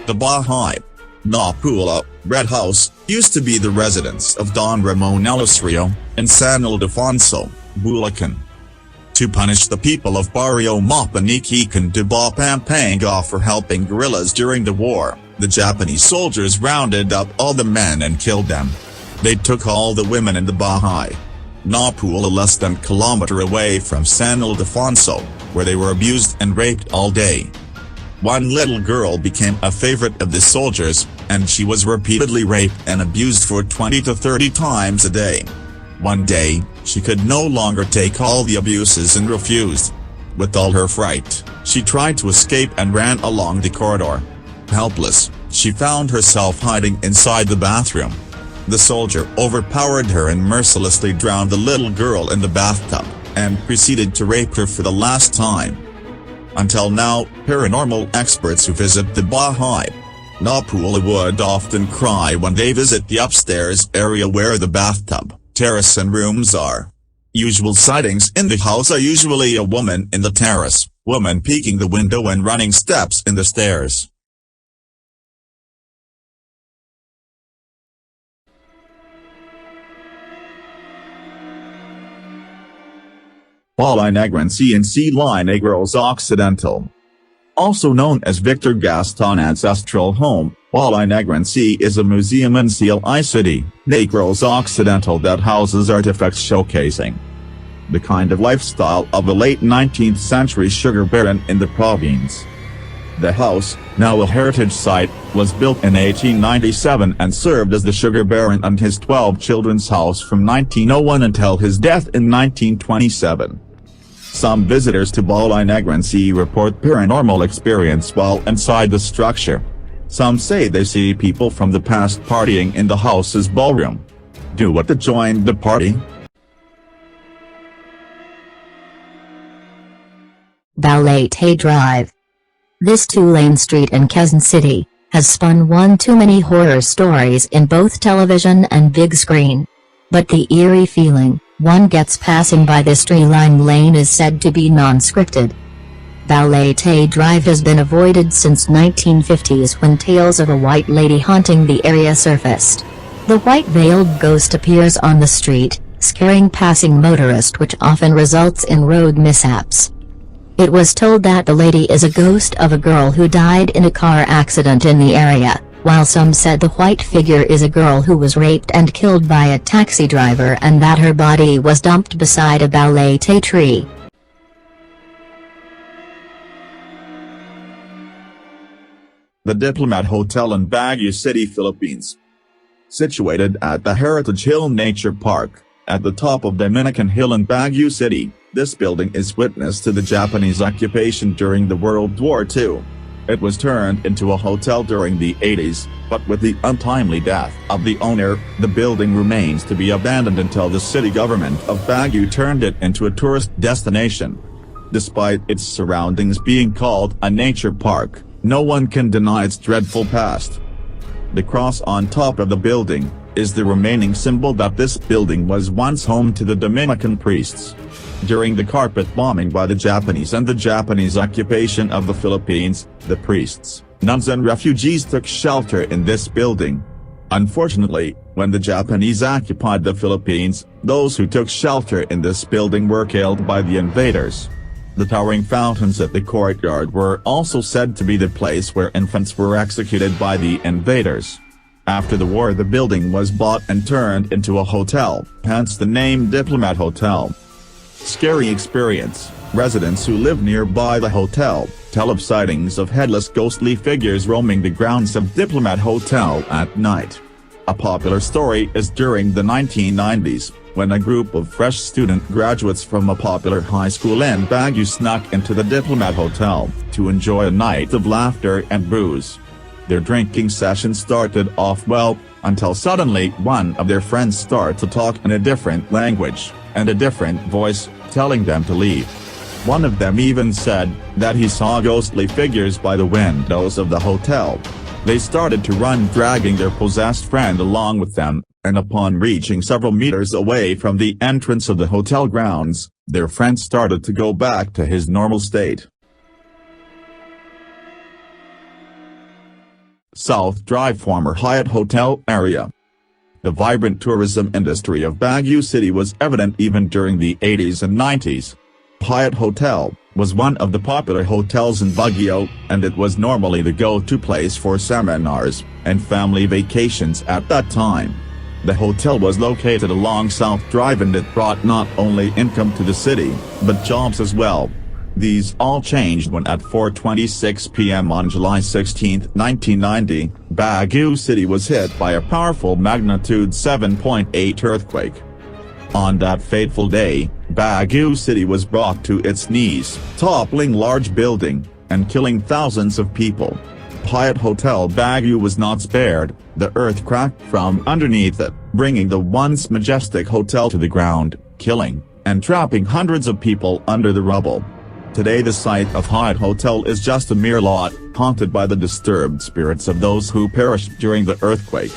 The bahay, Napula, Red House, used to be the residence of Don Ramon Elisrio, in San Ildefonso, Bulacan. To punish the people of Barrio Mapaniquican de Pampanga for helping guerrillas during the war, the Japanese soldiers rounded up all the men and killed them. They took all the women in the bahay, Napula, less than a kilometer away from San Ildefonso, where they were abused and raped all day. One little girl became a favorite of the soldiers, and she was repeatedly raped and abused for 20 to 30 times a day. One day, she could no longer take all the abuses and refused. With all her fright, she tried to escape and ran along the corridor. Helpless, she found herself hiding inside the bathroom. The soldier overpowered her and mercilessly drowned the little girl in the bathtub, and proceeded to rape her for the last time. Until now, paranormal experts who visit the bahay, Napula would often cry when they visit the upstairs area where the bathtub, terrace and rooms are. Usual sightings in the house are usually a woman in the terrace, woman peeking the window and running steps in the stairs. Balay Negrense and Balay Negros Occidental. Also known as Victor Gaston Ancestral Home, Balay Negrense is a museum in Balay City, Negros Occidental that houses artifacts showcasing the kind of lifestyle of a late 19th century sugar baron in the province. The house, now a heritage site, was built in 1897 and served as the sugar baron and his 12 children's house from 1901 until his death in 1927. Some visitors to Balay Negrense report paranormal experience while inside the structure. Some say they see people from the past partying in the house's ballroom. Do what to join the party? Ballet Drive. This two-lane street in Quezon City has spun one too many horror stories in both television and big screen. But the eerie feeling one gets passing by this tree-lined lane is said to be non-scripted. Ballet Drive has been avoided since 1950s when tales of a white lady haunting the area surfaced. The white-veiled ghost appears on the street, scaring passing motorists, which often results in road mishaps. It was told that the lady is a ghost of a girl who died in a car accident in the area, while some said the white figure is a girl who was raped and killed by a taxi driver and that her body was dumped beside a ballet tree. The Diplomat Hotel in Baguio City, Philippines. Situated at the Heritage Hill Nature Park, at the top of Dominican Hill in Baguio City, this building is witness to the Japanese occupation during the World War II. It was turned into a hotel during the 80s, but with the untimely death of the owner, the building remains to be abandoned until the city government of Baguio turned it into a tourist destination. Despite its surroundings being called a nature park, no one can deny its dreadful past. The cross on top of the building is the remaining symbol that this building was once home to the Dominican priests. During the carpet bombing by the Japanese and the Japanese occupation of the Philippines, the priests, nuns and refugees took shelter in this building. Unfortunately, when the Japanese occupied the Philippines, those who took shelter in this building were killed by the invaders. The towering fountains at the courtyard were also said to be the place where infants were executed by the invaders. After the war, the building was bought and turned into a hotel, hence the name Diplomat Hotel. Scary experience. Residents who live nearby the hotel tell of sightings of headless ghostly figures roaming the grounds of Diplomat Hotel at night. A popular story is during the 1990s, when a group of fresh student graduates from a popular high school in Baguio snuck into the Diplomat Hotel to enjoy a night of laughter and booze. Their drinking session started off well, until suddenly one of their friends started to talk in a different language and a different voice, telling them to leave. One of them even said that he saw ghostly figures by the windows of the hotel. They started to run, dragging their possessed friend along with them, and upon reaching several meters away from the entrance of the hotel grounds, their friend started to go back to his normal state. South Drive former Hyatt Hotel area. The vibrant tourism industry of Baguio City was evident even during the 80s and 90s. Hyatt Hotel was one of the popular hotels in Baguio, and it was normally the go-to place for seminars and family vacations at that time. The hotel was located along South Drive, and it brought not only income to the city, but jobs as well. These all changed when at 4:26 p.m. on July 16, 1990, Baguio City was hit by a powerful magnitude 7.8 earthquake. On that fateful day, Baguio City was brought to its knees, toppling large building, and killing thousands of people. Hyatt Hotel Baguio was not spared. The earth cracked from underneath it, bringing the once majestic hotel to the ground, killing and trapping hundreds of people under the rubble. Today the site of Hyatt Hotel is just a mere lot, haunted by the disturbed spirits of those who perished during the earthquake.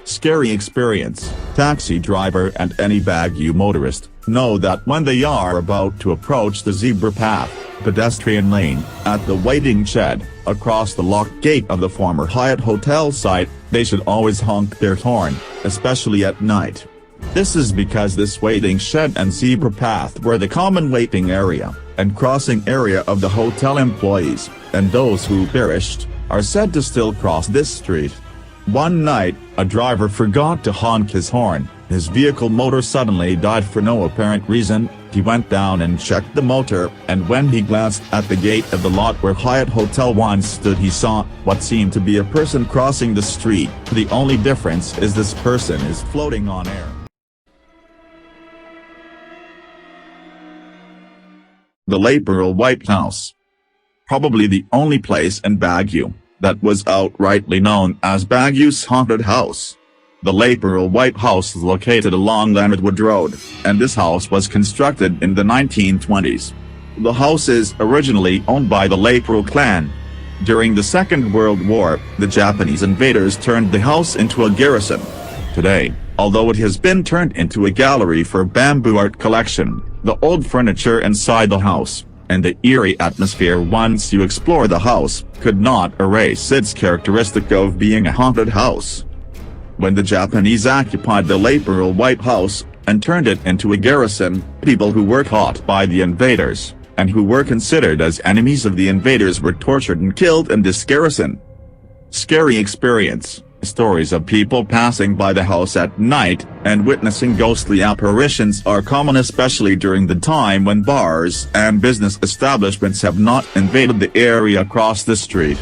Scary experience. Taxi driver and any Baguio motorist know that when they are about to approach the zebra path, pedestrian lane, at the waiting shed, across the locked gate of the former Hyatt Hotel site, they should always honk their horn, especially at night. This is because this waiting shed and zebra path were the common waiting area and crossing area of the hotel employees, and those who perished are said to still cross this street. One night, a driver forgot to honk his horn. His vehicle motor suddenly died for no apparent reason. He went down and checked the motor, and when he glanced at the gate of the lot where Hyatt Hotel once stood, he saw what seemed to be a person crossing the street. The only difference is this person is floating on air. The Laboral White House. Probably the only place in Baguio that was outrightly known as Baguio's haunted house. The Laboral White House is located along Leonardwood Road, and this house was constructed in the 1920s. The house is originally owned by the Laboral clan. During the Second World War, the Japanese invaders turned the house into a garrison. Today, although it has been turned into a gallery for bamboo art collection, the old furniture inside the house, and the eerie atmosphere once you explore the house, could not erase its characteristic of being a haunted house. When the Japanese occupied the Laboral White House and turned it into a garrison, people who were caught by the invaders, and who were considered as enemies of the invaders, were tortured and killed in this garrison. Scary experience. Stories of people passing by the house at night and witnessing ghostly apparitions are common, especially during the time when bars and business establishments have not invaded the area across the street.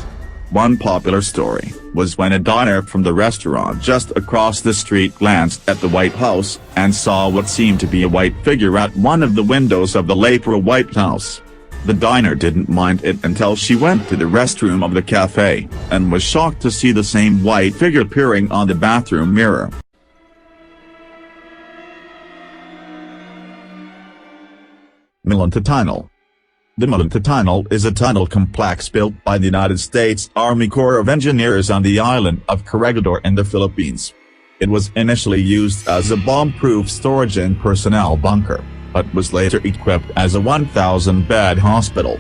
One popular story was when a diner from the restaurant just across the street glanced at the White House and saw what seemed to be a white figure at one of the windows of the Laboral White House. The diner didn't mind it until she went to the restroom of the cafe, and was shocked to see the same white figure peering on the bathroom mirror. Milanto Tunnel. The Milanto Tunnel is a tunnel complex built by the United States Army Corps of Engineers on the island of Corregidor in the Philippines. It was initially used as a bomb-proof storage and personnel bunker, but was later equipped as a 1,000-bed hospital.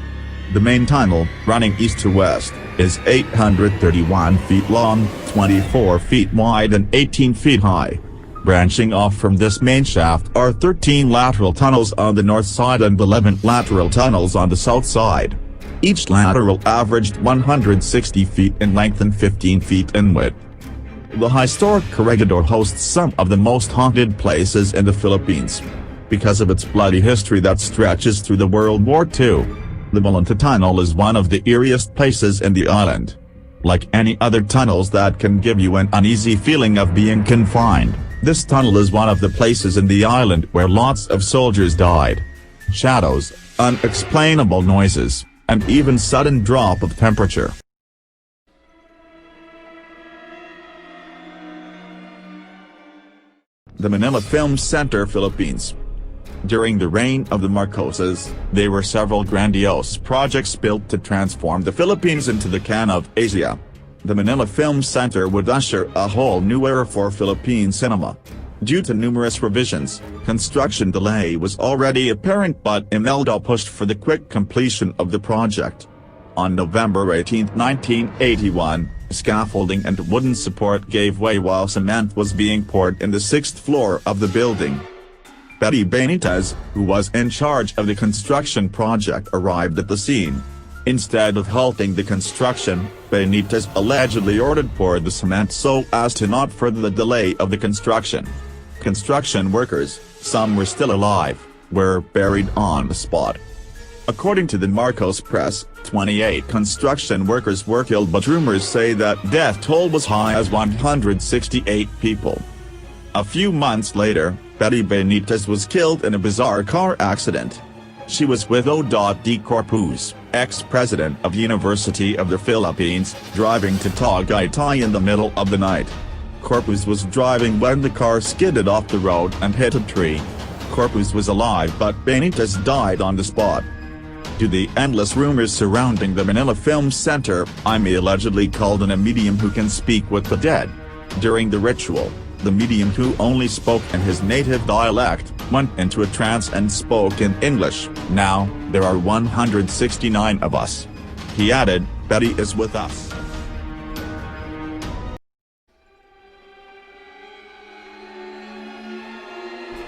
The main tunnel, running east to west, is 831 feet long, 24 feet wide and 18 feet high. Branching off from this main shaft are 13 lateral tunnels on the north side and 11 lateral tunnels on the south side. Each lateral averaged 160 feet in length and 15 feet in width. The historic Corregidor hosts some of the most haunted places in the Philippines, because of its bloody history that stretches through the World War II. The Milanto Tunnel is one of the eeriest places in the island. Like any other tunnels that can give you an uneasy feeling of being confined, this tunnel is one of the places in the island where lots of soldiers died. Shadows, unexplainable noises, and even sudden drop of temperature. The Manila Film Center, Philippines. During the reign of the Marcoses, there were several grandiose projects built to transform the Philippines into the Cannes of Asia. The Manila Film Center would usher a whole new era for Philippine cinema. Due to numerous revisions, construction delay was already apparent, but Imelda pushed for the quick completion of the project. On November 18, 1981, Scaffolding and wooden support gave way while cement was being poured in the 6th floor of the building. Betty Benitez, who was in charge of the construction project, arrived at the scene. Instead of halting the construction, Benitez allegedly ordered pour the cement so as to not further the delay of the construction. Construction workers, some were still alive, were buried on the spot. According to the Marcos Press, 28 construction workers were killed, but rumors say that death toll was high as 168 people. A few months later, Betty Benitez was killed in a bizarre car accident. She was with O.D. Corpus, ex-president of University of the Philippines, driving to Tagaytay in the middle of the night. Corpus was driving when the car skidded off the road and hit a tree. Corpus was alive, but Benitez died on the spot. To the endless rumors surrounding the Manila Film Center, Amy allegedly called in a medium who can speak with the dead. During the ritual, the medium, who only spoke in his native dialect, went into a trance and spoke in English. "Now, there are 169 of us." He added, "Betty is with us."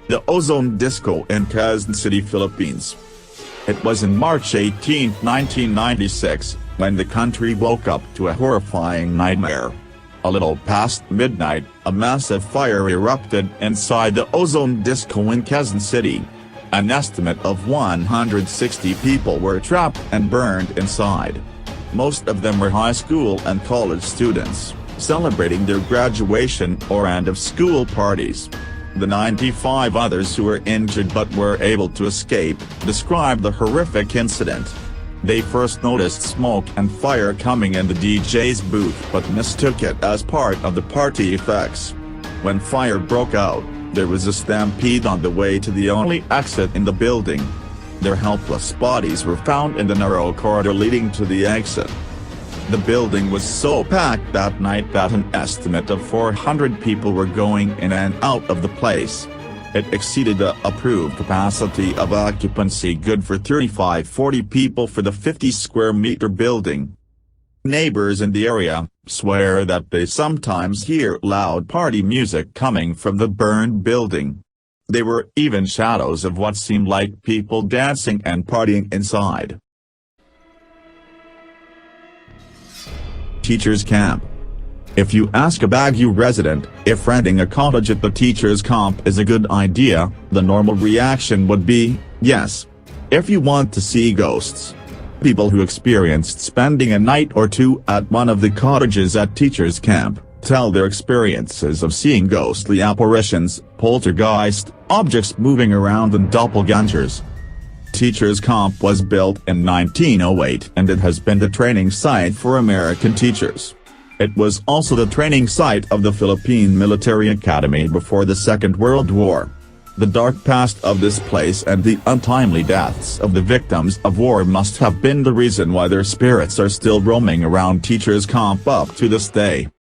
The Ozone Disco in Quezon City, Philippines. It was in March 18, 1996, when the country woke up to a horrifying nightmare. A little past midnight, a massive fire erupted inside the Ozone Disco in Quezon City. An estimate of 160 people were trapped and burned inside. Most of them were high school and college students, celebrating their graduation or end-of-school parties. The 95 others who were injured but were able to escape described the horrific incident. They first noticed smoke and fire coming in the DJ's booth but mistook it as part of the party effects. When fire broke out, there was a stampede on the way to the only exit in the building. Their helpless bodies were found in the narrow corridor leading to the exit. The building was so packed that night that an estimate of 400 people were going in and out of the place. It exceeded the approved capacity of occupancy, good for 35-40 people for the 50-square-meter building. Neighbors in the area swear that they sometimes hear loud party music coming from the burned building. There were even shadows of what seemed like people dancing and partying inside. Teachers Camp. If you ask a Baguio resident if renting a cottage at the teachers' camp is a good idea, the normal reaction would be, yes. If you want to see ghosts. People who experienced spending a night or two at one of the cottages at teachers' camp tell their experiences of seeing ghostly apparitions, poltergeist, objects moving around and doppelgangers. Teachers' camp was built in 1908 and it has been the training site for American teachers. It was also the training site of the Philippine Military Academy before the Second World War. The dark past of this place and the untimely deaths of the victims of war must have been the reason why their spirits are still roaming around teachers' camp up to this day.